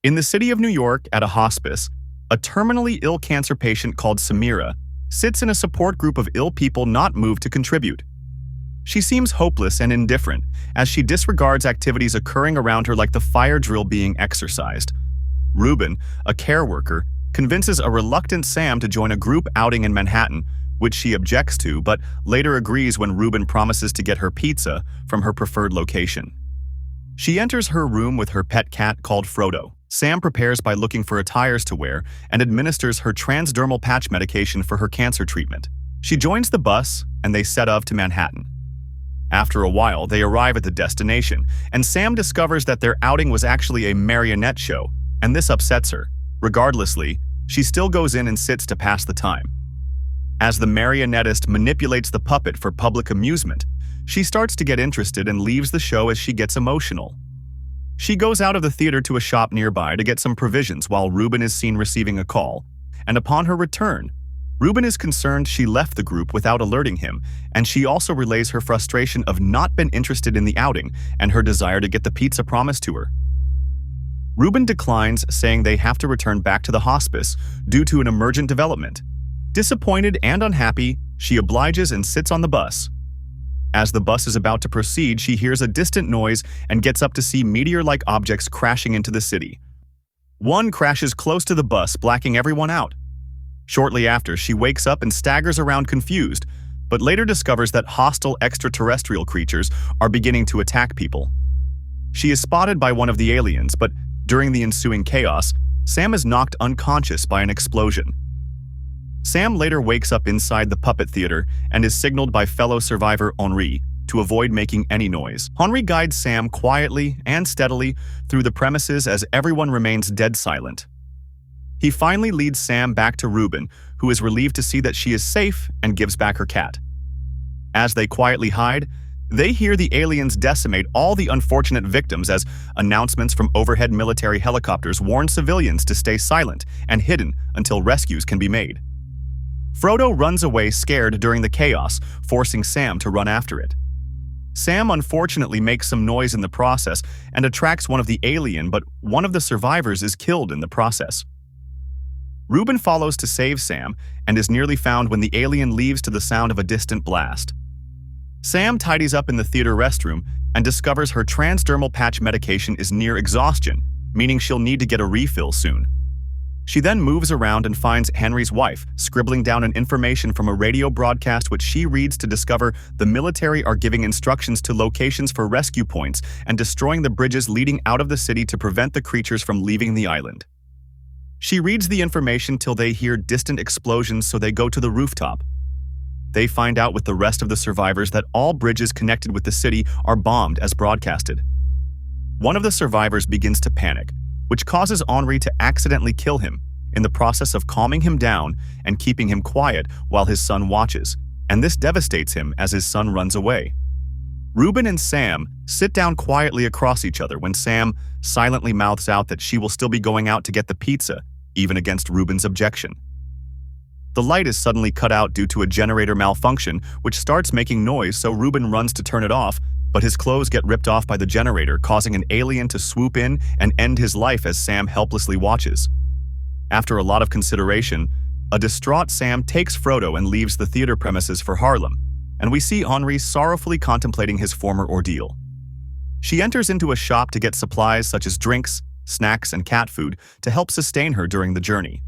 In the city of New York, at a hospice, a terminally ill cancer patient called Samira sits in a support group of ill people not moved to contribute. She seems hopeless and indifferent as she disregards activities occurring around her like the fire drill being exercised. Ruben, a care worker, convinces a reluctant Sam to join a group outing in Manhattan, which she objects to but later agrees when Ruben promises to get her pizza from her preferred location. She enters her room with her pet cat called Frodo. Sam prepares by looking for attires to wear and administers her transdermal patch medication for her cancer treatment. She joins the bus and they set off to Manhattan. After a while, they arrive at the destination, and Sam discovers that their outing was actually a marionette show, and this upsets her. Regardlessly, she still goes in and sits to pass the time. As the marionettist manipulates the puppet for public amusement, she starts to get interested and leaves the show as she gets emotional. She goes out of the theater to a shop nearby to get some provisions while Ruben is seen receiving a call, and upon her return, Ruben is concerned she left the group without alerting him, and she also relays her frustration of not being interested in the outing and her desire to get the pizza promised to her. Ruben declines, saying they have to return back to the hospice due to an emergent development. Disappointed and unhappy, she obliges and sits on the bus. As the bus is about to proceed, she hears a distant noise and gets up to see meteor-like objects crashing into the city. One crashes close to the bus, blacking everyone out. Shortly after, she wakes up and staggers around confused, but later discovers that hostile extraterrestrial creatures are beginning to attack people. She is spotted by one of the aliens, but during the ensuing chaos, Sam is knocked unconscious by an explosion. Sam later wakes up inside the puppet theater and is signaled by fellow survivor Henri to avoid making any noise. Henri guides Sam quietly and steadily through the premises as everyone remains dead silent. He finally leads Sam back to Ruben, who is relieved to see that she is safe and gives back her cat. As they quietly hide, they hear the aliens decimate all the unfortunate victims as announcements from overhead military helicopters warn civilians to stay silent and hidden until rescues can be made. Frodo runs away scared during the chaos, forcing Sam to run after it. Sam unfortunately makes some noise in the process and attracts one of the alien, but one of the survivors is killed in the process. Ruben follows to save Sam and is nearly found when the alien leaves to the sound of a distant blast. Sam tidies up in the theater restroom and discovers her transdermal patch medication is near exhaustion, meaning she'll need to get a refill soon. She then moves around and finds Henry's wife, scribbling down an information from a radio broadcast which she reads to discover the military are giving instructions to locations for rescue points and destroying the bridges leading out of the city to prevent the creatures from leaving the island. She reads the information till they hear distant explosions, so they go to the rooftop. They find out with the rest of the survivors that all bridges connected with the city are bombed as broadcasted. One of the survivors begins to panic, which causes Henri to accidentally kill him, in the process of calming him down and keeping him quiet while his son watches, and this devastates him as his son runs away. Ruben and Sam sit down quietly across each other when Sam silently mouths out that she will still be going out to get the pizza, even against Ruben's objection. The light is suddenly cut out due to a generator malfunction, which starts making noise, so Ruben runs to turn it off, but his clothes get ripped off by the generator, causing an alien to swoop in and end his life as Sam helplessly watches. After a lot of consideration, a distraught Sam takes Frodo and leaves the theater premises for Harlem, and we see Henri sorrowfully contemplating his former ordeal. She enters into a shop to get supplies such as drinks, snacks, and cat food to help sustain her during the journey.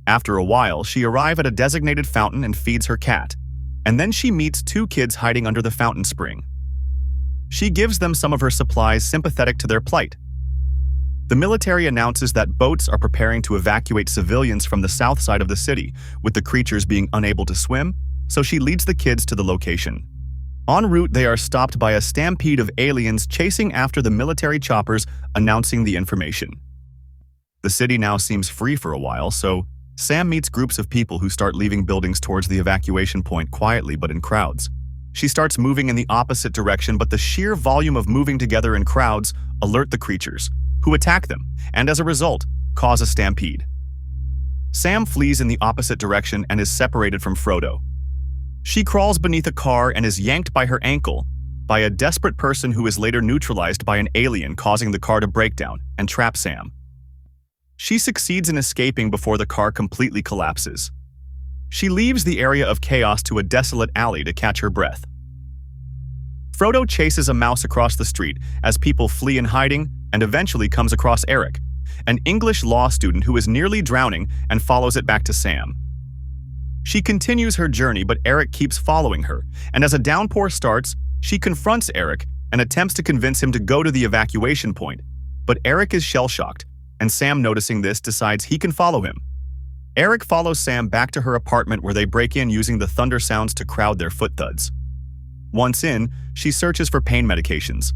After a while, she arrives at a designated fountain and feeds her cat, and then she meets two kids hiding under the fountain spring. She gives them some of her supplies, sympathetic to their plight. The military announces that boats are preparing to evacuate civilians from the south side of the city, with the creatures being unable to swim, so she leads the kids to the location. En route, they are stopped by a stampede of aliens chasing after the military choppers, announcing the information. The city now seems free for a while, so Sam meets groups of people who start leaving buildings towards the evacuation point quietly but in crowds. She starts moving in the opposite direction, but the sheer volume of moving together in crowds alert the creatures, who attack them, and as a result, cause a stampede. Sam flees in the opposite direction and is separated from Frodo. She crawls beneath a car and is yanked by her ankle by a desperate person who is later neutralized by an alien, causing the car to break down and trap Sam. She succeeds in escaping before the car completely collapses. She leaves the area of chaos to a desolate alley to catch her breath. Frodo chases a mouse across the street as people flee in hiding and eventually comes across Eric, an English law student who is nearly drowning, and follows it back to Sam. She continues her journey, but Eric keeps following her, and as a downpour starts, she confronts Eric and attempts to convince him to go to the evacuation point, but Eric is shell-shocked, and Sam, noticing this, decides he can follow him. Eric follows Sam back to her apartment where they break in using the thunder sounds to crowd their foot thuds. Once in, she searches for pain medications.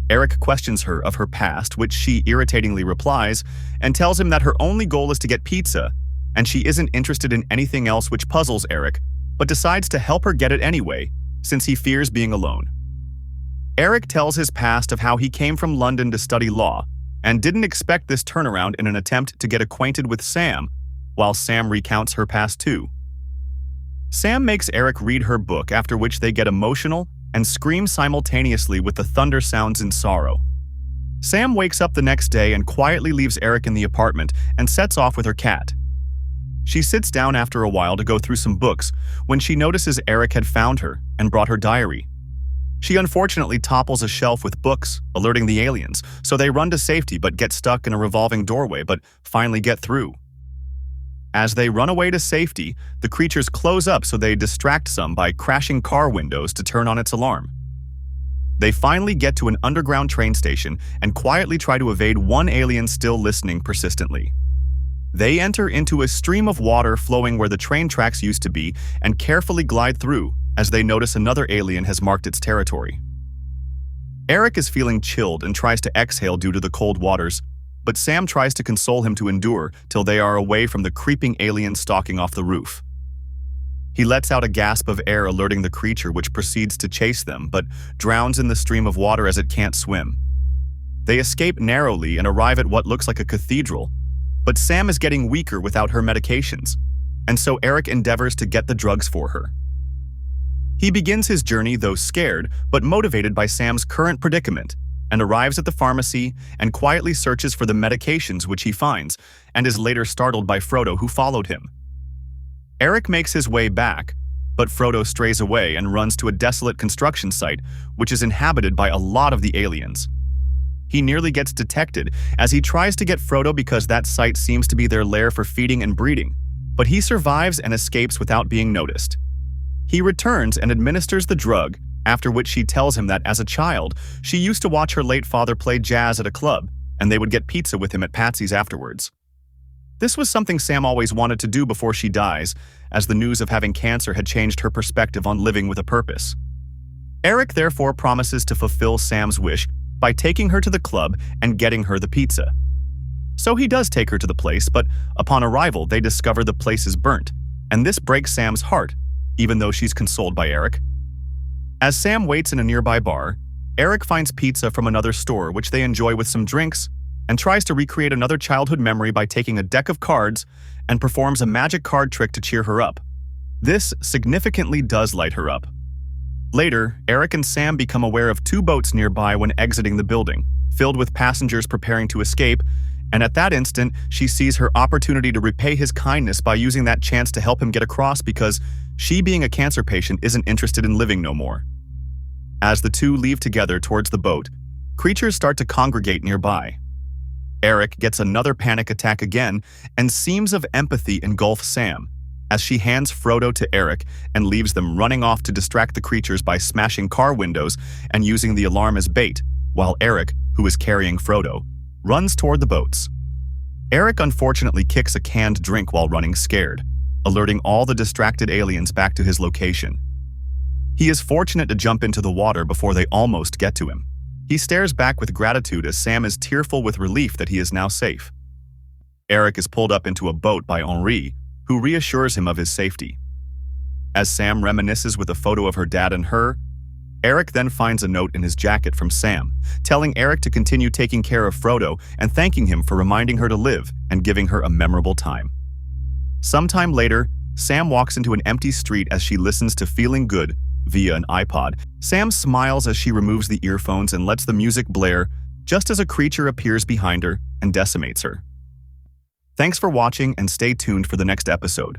Eric questions her of her past, which she irritatingly replies, and tells him that her only goal is to get pizza, and she isn't interested in anything else, which puzzles Eric, but decides to help her get it anyway, since he fears being alone. Eric tells his past of how he came from London to study law, and didn't expect this turnaround in an attempt to get acquainted with Sam, while Sam recounts her past too. Sam makes Eric read her book, after which they get emotional and scream simultaneously with the thunder sounds in sorrow. Sam wakes up the next day and quietly leaves Eric in the apartment and sets off with her cat. She sits down after a while to go through some books when she notices Eric had found her and brought her diary. She unfortunately topples a shelf with books, alerting the aliens, so they run to safety but get stuck in a revolving doorway but finally get through. As they run away to safety, the creatures close up so they distract some by crashing car windows to turn on its alarm. They finally get to an underground train station and quietly try to evade one alien still listening persistently. They enter into a stream of water flowing where the train tracks used to be and carefully glide through as they notice another alien has marked its territory. Eric is feeling chilled and tries to exhale due to the cold waters, but Sam tries to console him to endure till they are away from the creeping alien stalking off the roof. He lets out a gasp of air, alerting the creature, which proceeds to chase them, but drowns in the stream of water as it can't swim. They escape narrowly and arrive at what looks like a cathedral, but Sam is getting weaker without her medications, and so Eric endeavors to get the drugs for her. He begins his journey, though scared, but motivated by Sam's current predicament, and arrives at the pharmacy and quietly searches for the medications, which he finds, and is later startled by Frodo, who followed him. Eric makes his way back, but Frodo strays away and runs to a desolate construction site, which is inhabited by a lot of the aliens. He nearly gets detected as he tries to get Frodo because that site seems to be their lair for feeding and breeding, but he survives and escapes without being noticed. He returns and administers the drug, after which she tells him that as a child, she used to watch her late father play jazz at a club, and they would get pizza with him at Patsy's afterwards. This was something Sam always wanted to do before she dies, as the news of having cancer had changed her perspective on living with a purpose. Eric therefore promises to fulfill Sam's wish by taking her to the club and getting her the pizza. So he does take her to the place, but upon arrival they discover the place is burnt, and this breaks Sam's heart, even though she's consoled by Eric. As Sam waits in a nearby bar, Eric finds pizza from another store, which they enjoy with some drinks, and tries to recreate another childhood memory by taking a deck of cards and performs a magic card trick to cheer her up. This significantly does light her up. Later, Eric and Sam become aware of two boats nearby when exiting the building, filled with passengers preparing to escape, and at that instant, she sees her opportunity to repay his kindness by using that chance to help him get across because she, being a cancer patient, isn't interested in living no more. As the two leave together towards the boat, creatures start to congregate nearby. Eric gets another panic attack again, and seams of empathy engulf Sam, as she hands Frodo to Eric and leaves them running off to distract the creatures by smashing car windows and using the alarm as bait, while Eric, who is carrying Frodo, runs toward the boats. Eric unfortunately kicks a canned drink while running, scared, alerting all the distracted aliens back to his location. He is fortunate to jump into the water before they almost get to him. He stares back with gratitude as Sam is tearful with relief that he is now safe. Eric is pulled up into a boat by Henri, who reassures him of his safety. As Sam reminisces with a photo of her dad and her, Eric then finds a note in his jacket from Sam, telling Eric to continue taking care of Frodo and thanking him for reminding her to live and giving her a memorable time. Sometime later, Sam walks into an empty street as she listens to Feeling Good via an iPod. Sam smiles as she removes the earphones and lets the music blare just as a creature appears behind her and decimates her. Thanks for watching and stay tuned for the next episode.